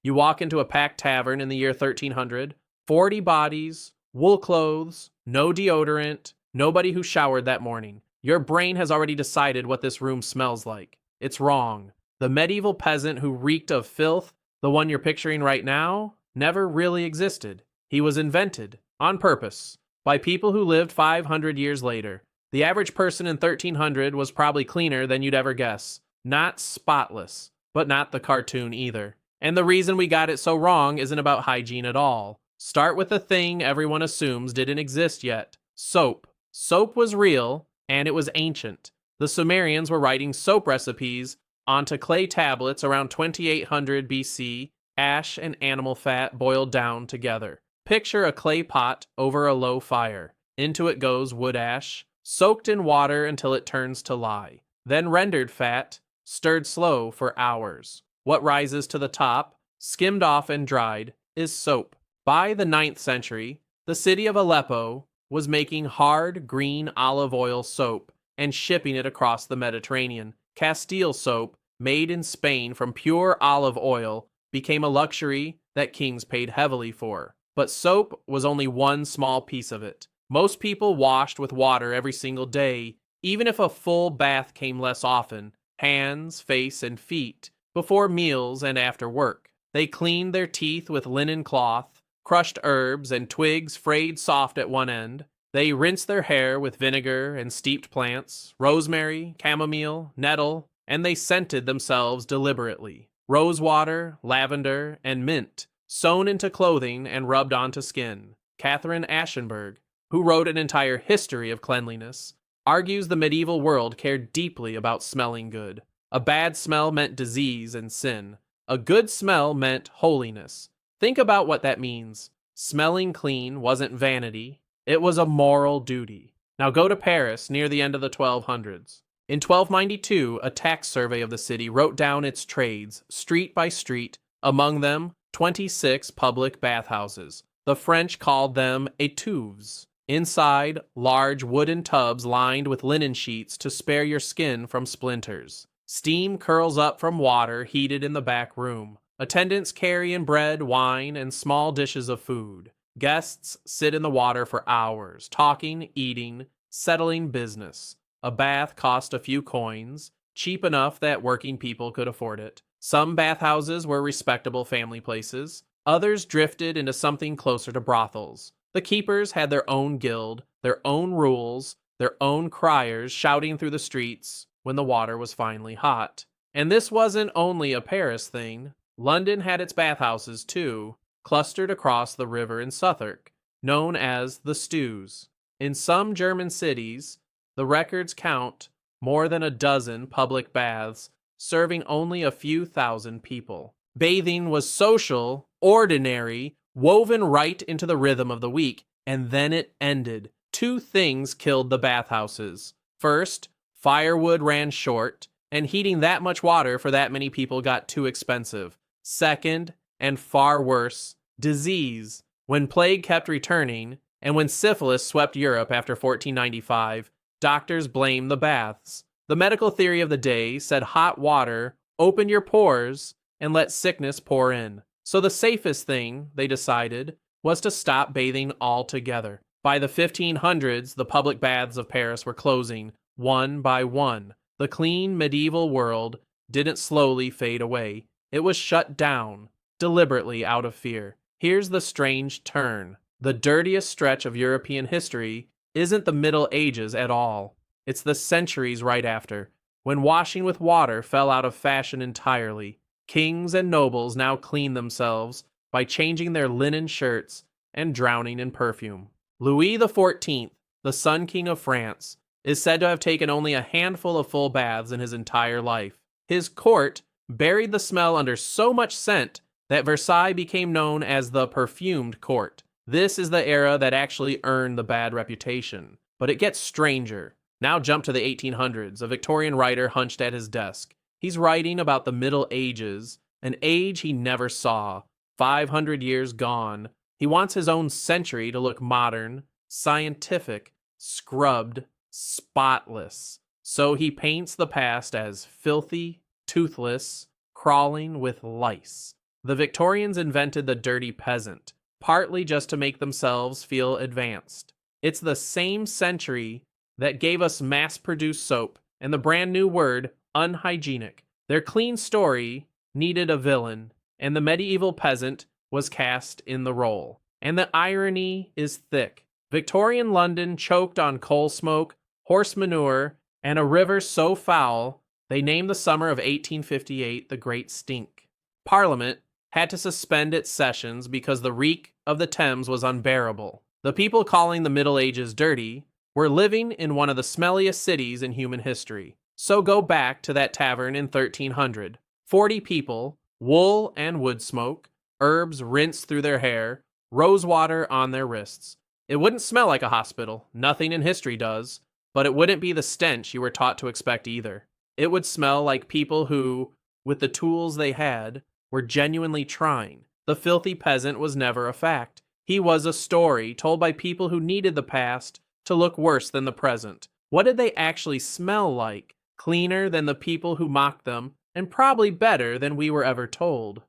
You walk into a packed tavern in the year 1300, 40 bodies, wool clothes, no deodorant, nobody who showered that morning. Your brain has already decided what this room smells like. It's wrong. The medieval peasant who reeked of filth, the one you're picturing right now, never really existed. He was invented, on purpose, by people who lived 500 years later. The average person in 1300 was probably cleaner than you'd ever guess. Not spotless, but not the cartoon either. And the reason we got it so wrong isn't about hygiene at all. Start with the thing everyone assumes didn't exist yet. Soap. Soap was real, and it was ancient. The Sumerians were writing soap recipes onto clay tablets around 2800 BC, ash and animal fat boiled down together. Picture a clay pot over a low fire. Into it goes wood ash, soaked in water until it turns to lye. Then rendered fat, stirred slow for hours. What rises to the top, skimmed off and dried, is soap. By the 9th century, the city of Aleppo was making hard green olive oil soap and shipping it across the Mediterranean. Castile soap, made in Spain from pure olive oil, became a luxury that kings paid heavily for. But soap was only one small piece of it. Most people washed with water every single day, even if a full bath came less often, hands, face, and feet, before meals and after work. They cleaned their teeth with linen cloth, crushed herbs and twigs frayed soft at one end. They rinsed their hair with vinegar and steeped plants, rosemary, chamomile, nettle, and they scented themselves deliberately. Rosewater, lavender, and mint, sewn into clothing and rubbed onto skin. Katherine Ashenburg, who wrote an entire history of cleanliness, argues the medieval world cared deeply about smelling good. A bad smell meant disease and sin. A good smell meant holiness. Think about what that means. Smelling clean wasn't vanity. It was a moral duty. Now go to Paris near the end of the 1200s. In 1292, a tax survey of the city wrote down its trades, street by street, among them 26 public bathhouses. The French called them étuves. Inside, large wooden tubs lined with linen sheets to spare your skin from splinters. Steam curls up from water heated in the back room. Attendants carry in bread, wine, and small dishes of food. Guests sit in the water for hours, talking, eating, settling business. A bath cost a few coins, cheap enough that working people could afford it. Some bathhouses were respectable family places. Others drifted into something closer to brothels. The keepers had their own guild, their own rules, their own criers shouting through the streets when the water was finally hot. And this wasn't only a Paris thing. London had its bathhouses too, clustered across the river in Southwark, known as the stews. In some German cities, the records count more than a dozen public baths, serving only a few thousand people. Bathing was social, ordinary, woven right into the rhythm of the week, and then it ended. Two things killed the bathhouses. First, firewood ran short, and heating that much water for that many people got too expensive. Second, and far worse, disease. When plague kept returning, and when syphilis swept Europe after 1495, doctors blamed the baths. The medical theory of the day said hot water, open your pores, and let sickness pour in. So the safest thing, they decided, was to stop bathing altogether. By the 1500s, the public baths of Paris were closing, one by one. The clean medieval world didn't slowly fade away. It was shut down, deliberately out of fear. Here's the strange turn. The dirtiest stretch of European history isn't the Middle Ages at all. It's the centuries right after, when washing with water fell out of fashion entirely. Kings and nobles now clean themselves by changing their linen shirts and drowning in perfume. Louis XIV, the Sun King of France, is said to have taken only a handful of full baths in his entire life. His court buried the smell under so much scent that Versailles became known as the perfumed court. This is the era that actually earned the bad reputation. But it gets stranger. Now jump to the 1800s. A Victorian writer hunched at his desk. He's writing about the Middle Ages, an age he never saw, 500 years gone. He wants his own century to look modern, scientific, scrubbed, spotless. So he paints the past as filthy, toothless, crawling with lice. The Victorians invented the dirty peasant, partly just to make themselves feel advanced. It's the same century that gave us mass-produced soap and the brand new word, unhygienic. Their clean story needed a villain, and the medieval peasant was cast in the role. And the irony is thick. Victorian London choked on coal smoke, horse manure, and a river so foul they named the summer of 1858 the Great Stink. Parliament had to suspend its sessions because the reek of the Thames was unbearable. The people calling the Middle Ages dirty were living in one of the smelliest cities in human history. So go back to that tavern in 1300. 40 people, wool and wood smoke, herbs rinsed through their hair, rose water on their wrists. It wouldn't smell like a hospital, nothing in history does, but it wouldn't be the stench you were taught to expect either. It would smell like people who, with the tools they had, were genuinely trying. The filthy peasant was never a fact. He was a story told by people who needed the past to look worse than the present. What did they actually smell like? Cleaner than the people who mocked them, and probably better than we were ever told.